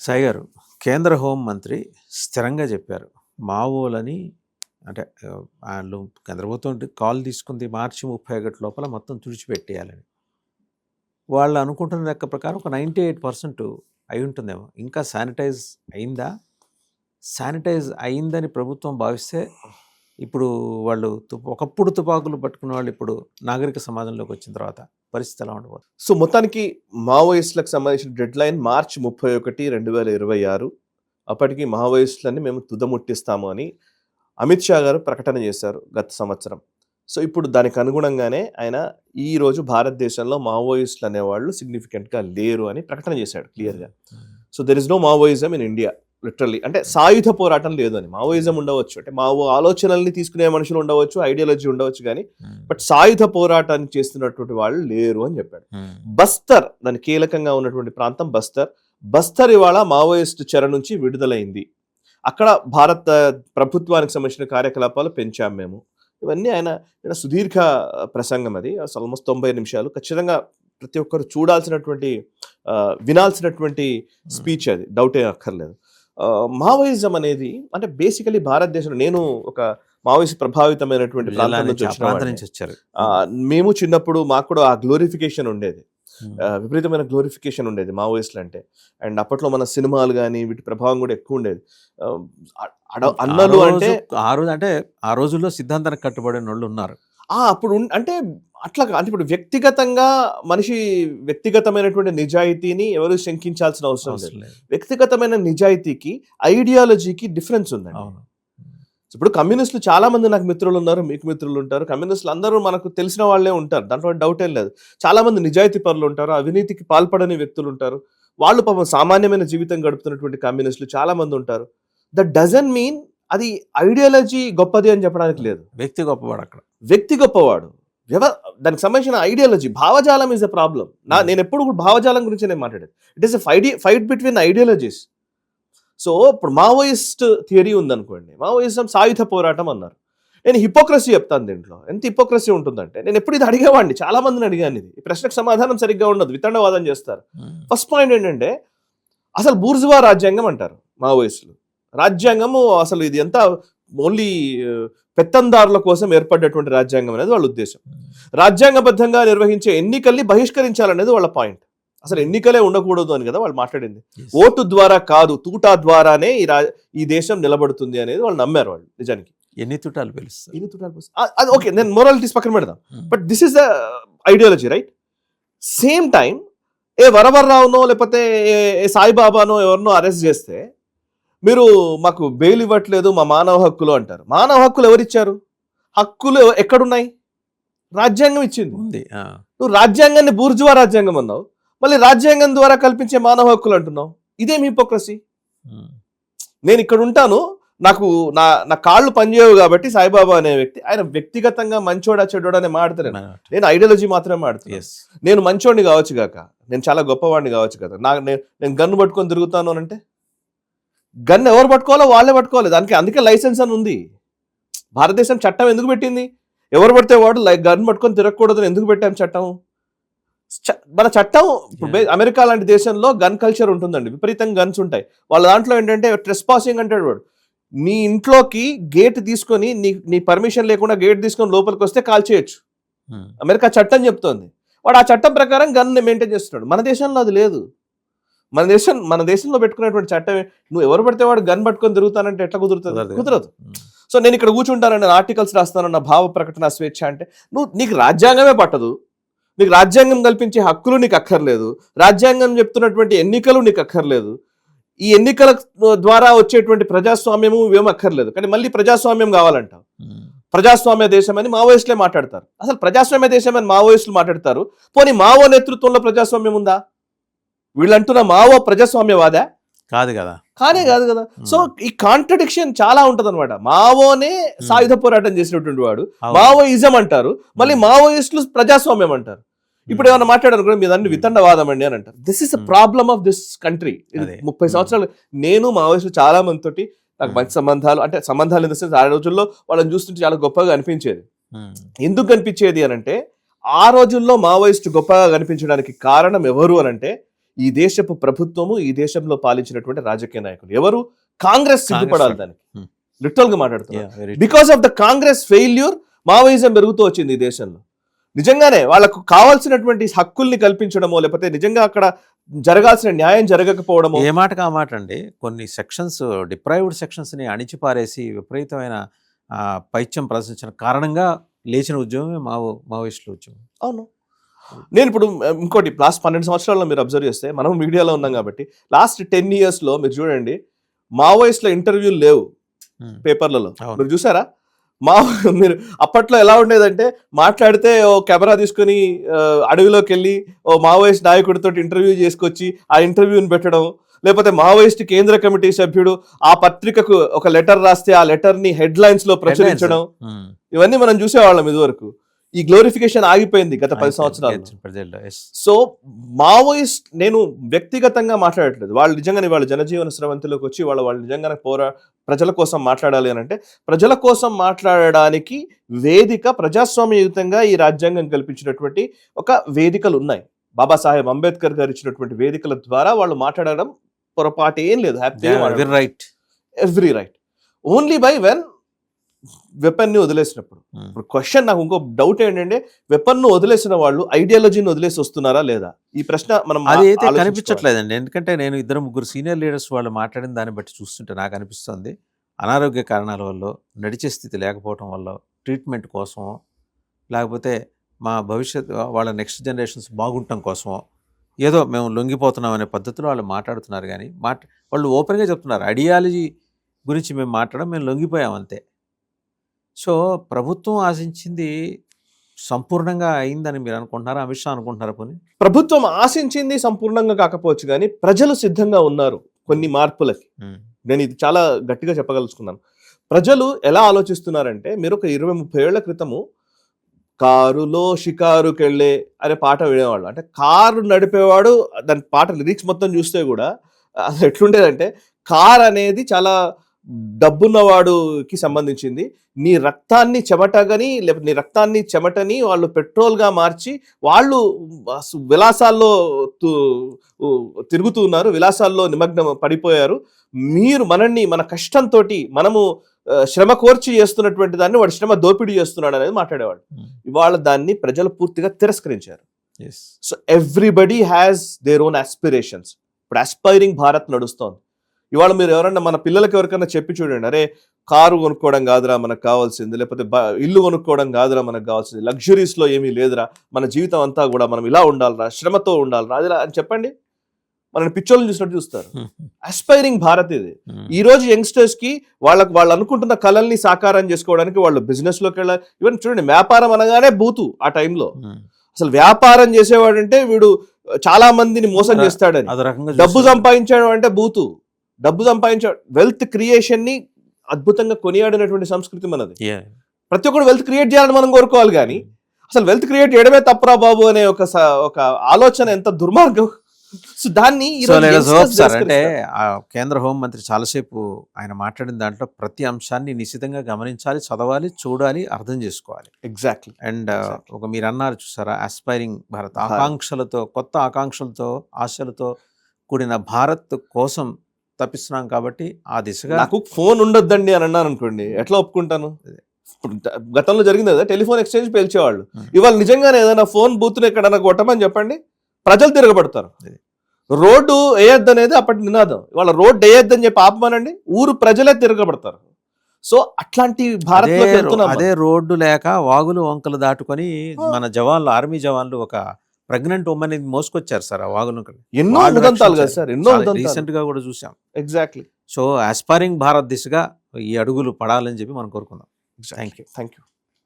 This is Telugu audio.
సాయి గారు, కేంద్ర హోం మంత్రి స్థిరంగా చెప్పారు. మావోలని అంటే వాళ్ళు కేంద్ర ప్రభుత్వం కాల్ తీసుకుంది మార్చి 31 లోపల మొత్తం తుడిచిపెట్టేయాలని. వాళ్ళు అనుకుంటున్న లెక్క ప్రకారం ఒక 98% అయి ఉంటుందేమో. ఇంకా శానిటైజ్ అయిందా? శానిటైజ్ అయిందని ప్రభుత్వం భావిస్తే ఇప్పుడు వాళ్ళు ఒకప్పుడు తుపాకులు పట్టుకున్న వాళ్ళు ఇప్పుడు నాగరిక సమాజంలోకి వచ్చిన తర్వాత పరిస్థితి ఎలా ఉండబోతుంది? సో మొత్తానికి మావోయిస్టులకు సంబంధించిన డెడ్ లైన్ మార్చి 31, 2026. అప్పటికి మావోయిస్టులని మేము తుదముట్టిస్తాము అని అమిత్ షా గారు ప్రకటన చేశారు గత సంవత్సరం. సో ఇప్పుడు దానికి అనుగుణంగానే ఆయన ఈ రోజు భారతదేశంలో మావోయిస్టులు అనేవాళ్ళు సిగ్నిఫికెంట్గా లేరు అని ప్రకటన చేశాడు క్లియర్గా. So there is no Maoism in India literally. అంటే సాయుధ పోరాటం లేదు అని. మావోయిజం ఉండవచ్చు, అంటే మావో ఆలోచనల్ని తీసుకునే మనుషులు ఉండవచ్చు, ఐడియాలజీ ఉండవచ్చు, కానీ బట్ సాయుధ పోరాటాన్ని చేస్తున్నటువంటి వాళ్ళు లేరు అని చెప్పాడు. బస్తర్, దాని కీలకంగా ఉన్నటువంటి ప్రాంతం బస్తర్ ఇవాళ మావోయిస్ట్ చెర నుంచి విడుదలైంది. అక్కడ భారత ప్రభుత్వానికి సంబంధించిన కార్యకలాపాలు పెంచాం మేము. ఇవన్నీ ఆయన సుదీర్ఘ ప్రసంగం, అది ఆల్మోస్ట్ 90 నిమిషాలు. ఖచ్చితంగా ప్రతి ఒక్కరు చూడాల్సినటువంటి వినాల్సినటువంటి స్పీచ్, అది డౌట్ ఏం అక్కర్లేదు. మావోయిజం అనేది అంటే బేసికలీ భారతదేశంలో, నేను ఒక మావోయిస్ట్ ప్రభావితమైనటువంటి ప్రాంతం నుంచి వచ్చారు. మేము చిన్నప్పుడు మాకు కూడా ఆ గ్లోరిఫికేషన్ ఉండేది, విపరీతమైన గ్లోరిఫికేషన్ ఉండేది మావోయిస్టులు అంటే. అండ్ అప్పట్లో మన సినిమాలు కానీ వీటి ప్రభావం కూడా ఎక్కువ ఉండేది. అన్నలు అంటే ఆ రోజుల్లో సిద్ధాంతానికి కట్టుబడిన వాళ్ళు ఉన్నారు. అప్పుడు అంటే అట్లా అంటే ఇప్పుడు వ్యక్తిగతంగా మనిషి వ్యక్తిగతమైనటువంటి నిజాయితీని ఎవరు శంకించాల్సిన అవసరం లేదు. వ్యక్తిగతమైన నిజాయితీకి ఐడియాలజీకి డిఫరెన్స్ ఉందండి. ఇప్పుడు కమ్యూనిస్టులు చాలా మంది నాకు మిత్రులు ఉన్నారు, మీకు మిత్రులు ఉంటారు. కమ్యూనిస్టులు అందరూ మనకు తెలిసిన వాళ్ళే ఉంటారు, దాంట్లో డౌట్ ఏం లేదు. చాలా మంది నిజాయితీ పరులు ఉంటారు, అవినీతికి పాల్పడని వ్యక్తులు ఉంటారు. వాళ్ళు పాపం సామాన్యమైన జీవితం గడుపుతున్నటువంటి కమ్యూనిస్టులు చాలా మంది ఉంటారు. దట్ డజంట్ మీన్ అది ఐడియాలజీ గొప్పది అని చెప్పడానికి లేదు. వ్యక్తి గొప్పవాడు, అక్కడ వ్యక్తి గొప్పవాడు. దానికి సంబంధించిన ఐడియాలజీ, భావజాలం ఈజ్ ఎ ప్రాబ్లం. నేను ఎప్పుడు భావజాలం గురించి నేను మాట్లాడేది. It is a fight between ideologies. So ఇప్పుడు మావోయిస్ట్ థియరీ ఉందనుకోండి, మావోయిజం సాయుధ పోరాటం అన్నారు. నేను హిపోక్రసీ చెప్తాను దీంట్లో. ఎంత హిపోక్రసీ ఉంటుందంటే, నేను ఎప్పుడు ఇది అడిగేవాడిని, చాలా మందిని అడిగాను. ఇది ఈ ప్రశ్నకు సమాధానం సరిగ్గా ఉండదు, వితండవాదం చేస్తారు. ఫస్ట్ పాయింట్ ఏంటంటే, అసలు బూర్జువా రాజ్యాంగం అంటారు మావోయిస్టులు. రాజ్యాంగము అసలు ఇది ఎంత ఓన్లీ పెత్తందారుల కోసం ఏర్పడ్డటువంటి రాజ్యాంగం అనేది వాళ్ళ ఉద్దేశం. రాజ్యాంగబద్ధంగా నిర్వహించే ఎన్నికల్ని బహిష్కరించాలనేది వాళ్ళ పాయింట్. అసలు ఎన్నికలే ఉండకూడదు అని కదా వాళ్ళు మాట్లాడింది. ఓటు ద్వారా కాదు, తూటా ద్వారానే ఈ దేశం నిలబడుతుంది అనేది వాళ్ళు నమ్మారు. వాళ్ళు నిజానికి ఎన్ని తుటాలు పిలుస్తారు, అది ఓకే, నేను మొరాలిటీస్ పక్కన పెడదాం. But this is the ideology, right? Same time ఏ వరవర్రావునో లేకపోతే ఏ సాయిబాబానో ఎవరినో అరెస్ట్ చేస్తే మీరు మాకు బెయిల్ ఇవ్వట్లేదు, మా మానవ హక్కులు అంటారు. మానవ హక్కులు ఎవరిచ్చారు? హక్కులు ఎక్కడున్నాయి? రాజ్యాంగం ఇచ్చింది. నువ్వు రాజ్యాంగాన్ని బూర్జువా రాజ్యాంగం అన్నావు, మళ్ళీ రాజ్యాంగం ద్వారా కల్పించే మానవ హక్కులు అంటున్నావు. ఇదేం హిపోక్రసీ? నేను ఇక్కడ ఉంటాను, నాకు నా కాళ్ళు పనిచేయవు కాబట్టి సాయిబాబా అనే వ్యక్తి, ఆయన వ్యక్తిగతంగా మంచోడా చెడ్డోడా అని మాట్లాడతాను. నేను ఐడియాలజీ మాత్రమే మాట్లాడుతాను. నేను మంచోడిని కావచ్చు కాక, నేను చాలా గొప్పవాడిని కావచ్చు కదా, నేను గన్ను పట్టుకొని తిరుగుతాను అని అంటే, గన్ ఎవరు పట్టుకోవాలో వాళ్ళే పట్టుకోవాలి. దానికి అందుకే లైసెన్స్ అని ఉంది. భారతదేశం చట్టం ఎందుకు పెట్టింది? ఎవరు పడితే వాడు గన్ పట్టుకొని తిరగకూడదని ఎందుకు పెట్టాం చట్టం? మన చట్టం అమెరికా లాంటి దేశంలో గన్ కల్చర్ ఉంటుందండి, విపరీతంగా గన్స్ ఉంటాయి. వాళ్ళ దాంట్లో ఏంటంటే ట్రెస్ పాసింగ్ అంటాడు వాడు. నీ ఇంట్లోకి గేట్ తీసుకొని నీ పర్మిషన్ లేకుండా గేట్ తీసుకొని లోపలికి వస్తే కాల్ చేయొచ్చు. అమెరికా చట్టం చెప్తోంది. వాడు ఆ చట్టం ప్రకారం గన్ మెయింటైన్ చేస్తున్నాడు. మన దేశంలో అది లేదు. మన దేశంలో పెట్టుకునేటువంటి చట్టం, నువ్వు ఎవరు పడితే వాడు గన్ పట్టుకొని తిరుగుతానంటే ఎట్లా కుదరదు. సో నేను ఇక్కడ కూర్చుంటాను, నేను ఆర్టికల్స్ రాస్తాను, నా భావ ప్రకటన స్వేచ్ఛ అంటే నీకు రాజ్యాంగమే పట్టదు. నీకు రాజ్యాంగం కల్పించే హక్కులు నీకు అక్కర్లేదు. రాజ్యాంగం చెప్తున్నటువంటి ఎన్నికలు నీకు అక్కర్లేదు. ఈ ఎన్నికల ద్వారా వచ్చేటువంటి ప్రజాస్వామ్యము ఇవేం అక్కర్లేదు. కానీ మళ్ళీ ప్రజాస్వామ్యం కావాలంట. ప్రజాస్వామ్య దేశం అని మావోయిస్టులే మాట్లాడతారు. అసలు ప్రజాస్వామ్య దేశం అని మావోయిస్టులు మాట్లాడతారు. పోనీ మావో నేతృత్వంలో ప్రజాస్వామ్యం ఉందా? వీళ్ళంటున్న మావో ప్రజాస్వామ్యవాదా? కాదు కదా. సో ఈ కాంట్రడిక్షన్ చాలా ఉంటది అనమాట. మావోనే సాయుధ పోరాటం చేసినటువంటి వాడు మావోయిజం అంటారు, మళ్ళీ మావోయిస్టులు ప్రజాస్వామ్యం అంటారు. ఇప్పుడు ఏమన్నా మాట్లాడారు కూడా మీ దాన్ని వితండవాదం అండి అని అంటారు. This is the problem of this country. 30 సంవత్సరాలు నేను మావోయిస్టులు చాలా మందితోటి నాకు మంచి సంబంధాలు, అంటే సంబంధాలు ఇన్ ద సెన్స్, ఆ రోజుల్లో వాళ్ళని చూస్తుంటే చాలా గొప్పగా అనిపించేది. ఎందుకు కనిపించేది అని అంటే, ఆ రోజుల్లో మావోయిస్టు గొప్పగా కనిపించడానికి కారణం ఎవరు అని అంటే, ఈ దేశపు ప్రభుత్వము, ఈ దేశంలో పాలించినటువంటి రాజకీయ నాయకులు ఎవరు? కాంగ్రెస్ సిగ్గుపడాలి దానికి. లిటరల్ గా మాట్లాడుతున్నారు. Because of the Congress failure Maoism పెరుగుతూ వచ్చింది ఈ దేశంలో. నిజంగానే వాళ్ళకు కావాల్సినటువంటి హక్కుల్ని కల్పించడమో, లేకపోతే నిజంగా అక్కడ జరగాల్సిన న్యాయం జరగకపోవడమో. ఏ మాటకు ఆ మాట అండి. కొన్ని సెక్షన్స్, డిప్రైవ్డ్ సెక్షన్స్ ని అణిచిపారేసి విపరీతమైన పైత్యం ప్రదర్శించిన కారణంగా లేచిన ఉద్యమమే మావోయిస్టుల ఉద్యమం. అవును. నేను ఇప్పుడు ఇంకోటి, లాస్ట్ 12 సంవత్సరాల్లో మీరు అబ్జర్వ్ చేస్తే, మనం మీడియాలో ఉన్నాం కాబట్టి, లాస్ట్ 10 years లో మీరు చూడండి, మావోయిస్టుల ఇంటర్వ్యూలు లేవు పేపర్లలో. మీరు చూసారా? మీరు అప్పట్లో ఎలా ఉండేదంటే, మాట్లాడితే ఓ కెమెరా తీసుకొని అడవిలోకి వెళ్ళి ఓ మావోయిస్ట్ నాయకుడితో ఇంటర్వ్యూ చేసుకొచ్చి ఆ ఇంటర్వ్యూని పెట్టడం, లేకపోతే మావోయిస్ట్ కేంద్ర కమిటీ సభ్యుడు ఆ పత్రికకు ఒక లెటర్ రాస్తే ఆ లెటర్ ని హెడ్లైన్స్ లో ప్రచురించడం, ఇవన్నీ మనం చూసేవాళ్ళం ఇదివరకు. ఈ గ్లోరిఫికేషన్ ఆగిపోయింది గత 10 సంవత్సరాలు. సో మావోయిస్ట్, నేను వ్యక్తిగతంగా మాట్లాడట్లేదు, వాళ్ళు నిజంగానే వాళ్ళ జనజీవన స్రవంతిలోకి వచ్చి వాళ్ళు నిజంగానే ప్రజల కోసం మాట్లాడాలి అని అంటే, ప్రజల కోసం మాట్లాడడానికి వేదిక, ప్రజాస్వామ్యయుతంగా ఈ రాజ్యాంగం కల్పించినటువంటి ఒక వేదికలు ఉన్నాయి. బాబాసాహెబ్ అంబేద్కర్ గారు ఇచ్చినటువంటి వేదికల ద్వారా వాళ్ళు మాట్లాడడం పొరపాటు ఏం లేదు. Every right. Only by when weapon ని వదిలేసినప్పుడు. ఇప్పుడు క్వశ్చన్, నాకు ఇంకో డౌట్ ఏంటంటే, వెపన్ ను వదిలేసిన వాళ్ళు ఐడియాలజీని వదిలేసి వస్తున్నారా లేదా? ఈ ప్రశ్న మనం అదైతే కనిపించట్లేదండి. ఎందుకంటే నేను 2-3 సీనియర్ లీడర్స్ వాళ్ళు మాట్లాడిన దాన్ని బట్టి చూస్తుంటే నాకు అనిపిస్తుంది, అనారోగ్య కారణాల వల్ల, నడిచే స్థితి లేకపోవడం వల్ల, ట్రీట్మెంట్ కోసమో, లేకపోతే మా భవిష్యత్ వాళ్ళ నెక్స్ట్ జనరేషన్స్ బాగుండటం కోసమో, ఏదో మేము లొంగిపోతున్నాం అనే పద్ధతిలో వాళ్ళు మాట్లాడుతున్నారు. కానీ వాళ్ళు ఓపెన్గా చెప్తున్నారు, ఐడియాలజీ గురించి మేము మాట్లాడడం, మేము లొంగిపోయాం అంతే. సో ప్రభుత్వం ఆశించింది సంపూర్ణంగా అయిందని మీరు అనుకుంటున్నారా? అమిత్ షా అనుకుంటున్నారా? పోనీ ప్రభుత్వం ఆశించింది సంపూర్ణంగా కాకపోవచ్చు, కానీ ప్రజలు సిద్ధంగా ఉన్నారు కొన్ని మార్పులకి. నేను ఇది చాలా గట్టిగా చెప్పగలుచుకున్నాను. ప్రజలు ఎలా ఆలోచిస్తున్నారంటే, మీరు ఒక 20-30 ఏళ్ల క్రితము కారులో షికారుకి వెళ్ళే అనే పాట వినేవాళ్ళు. అంటే కారు నడిపేవాడు, దాని పాట లిరిక్స్ మొత్తం చూస్తే కూడా అది ఎట్లుండేదంటే, కార్ అనేది చాలా డబ్బున్నవాడుకి సంబంధించింది. నీ రక్తాన్ని చెమటగని, లేకపోతే నీ రక్తాన్ని చెమటని వాళ్ళు పెట్రోల్గా మార్చి వాళ్ళు విలాసాల్లో తిరుగుతూ ఉన్నారు, విలాసాల్లో నిమగ్నం పడిపోయారు. మీరు మన కష్టంతో మనము శ్రమ కోర్చి చేస్తున్నటువంటి దాన్ని వాడు శ్రమ దోపిడీ చేస్తున్నాడు అనేది మాట్లాడేవాడు. ఇవాళ దాన్ని ప్రజలు పూర్తిగా తిరస్కరించారు. So everybody has their own aspirations. ఇప్పుడు ఆస్పైరింగ్ భారత్ నడుస్తోంది. ఇవాళ మీరు ఎవరన్నా మన పిల్లలకి ఎవరికైనా చెప్పి చూడండి, అరే కారు కొనుక్కోవడం కాదురా మనకు కావాల్సింది, లేకపోతే ఇల్లు కొనుక్కోవడం కాదురా మనకు కావాల్సింది, లగ్జరీస్లో ఏమీ లేదురా, మన జీవితం అంతా కూడా మనం ఇలా ఉండాలిరా, శ్రమతో ఉండాలిరా అదిలా అని చెప్పండి, మనని పిచ్చోళ్ళని చూసినట్టు చూస్తారు. ఆస్పైరింగ్ భారత్ ఇది. ఈ రోజు యంగ్స్టర్స్ కి వాళ్ళు అనుకుంటున్న కళల్ని సాకారం చేసుకోవడానికి వాళ్ళు బిజినెస్ లోకి వెళ్ళాలి. ఈవెన్ చూడండి, వ్యాపారం అనగానే బూతు ఆ టైంలో. అసలు వ్యాపారం చేసేవాడంటే వీడు చాలా మందిని మోసం చేస్తాడని, డబ్బు సంపాదించాడు అంటే బూతు. డబ్బు సంపాదించాడు, వెల్త్ క్రియేషన్ ని అద్భుతంగా కొనియాడినటువంటి సంస్కృతి మనది. ప్రతి ఒక్కరు వెల్త్ క్రియేట్ చేయాలని మనం కోరుకోవాలి, కానీ అసలు వెల్త్ క్రియేట్ చేయడమే తప్పరా బాబు అనే ఒక ఆలోచన ఎంత దుర్మార్గం. సో దాన్ని అంటే కేంద్ర హోంమంత్రి చాలాసేపు ఆయన మాట్లాడిన దాంట్లో ప్రతి అంశాన్ని నిశ్చితంగా గమనించాలి, చదవాలి, చూడాలి, అర్థం చేసుకోవాలి. ఎగ్జాక్ట్లీ. అండ్ ఒక మీరు అన్నారు చూసారా, ఆస్పైరింగ్ భారత్, ఆకాంక్షలతో, కొత్త ఆకాంక్షలతో, ఆశలతో కూడిన భారత్ కోసం తప్పిస్తున్నాం. కాబట్టి ఆ దిశగా నాకు ఫోన్ ఉండొద్దండి అని అన్నాను అనుకోండి, ఎట్లా ఒప్పుకుంటాను? గతంలో జరిగింది కదా, టెలిఫోన్ ఎక్స్చేంజ్ పేల్చేవాళ్ళు. ఇవాళ నిజంగానే ఏదైనా ఫోన్ బూత్ని ఎక్కడన్నా కొట్టమని చెప్పండి, ప్రజలు తిరగబడతారు. రోడ్డు వేయొద్దు అనేది అప్పటి నినాదం. ఇవాళ రోడ్డు వేయొద్దని చెప్పి ఆపమానండి, ఊరు ప్రజలే తిరగబడతారు. సో అట్లాంటి భారత్, అదే రోడ్డు లేక వాగులు వంకలు దాటుకొని మన జవాన్లు, ఆర్మీ జవాన్లు ఒక ప్రెగ్నెంట్ ఉమెన్ మోసుకొచ్చారు సార్ ఆ వాగులు. ఎన్నో ఉదంతాలు కదా సార్, ఎన్నో రీసెంట్ గా కూడా చూసాం. ఎగ్జాక్ట్లీ. సో ఆస్పైరింగ్ భారత్ దిశగా ఈ అడుగులు పడాలని చెప్పి మనం కోరుకుందాం. Thank you.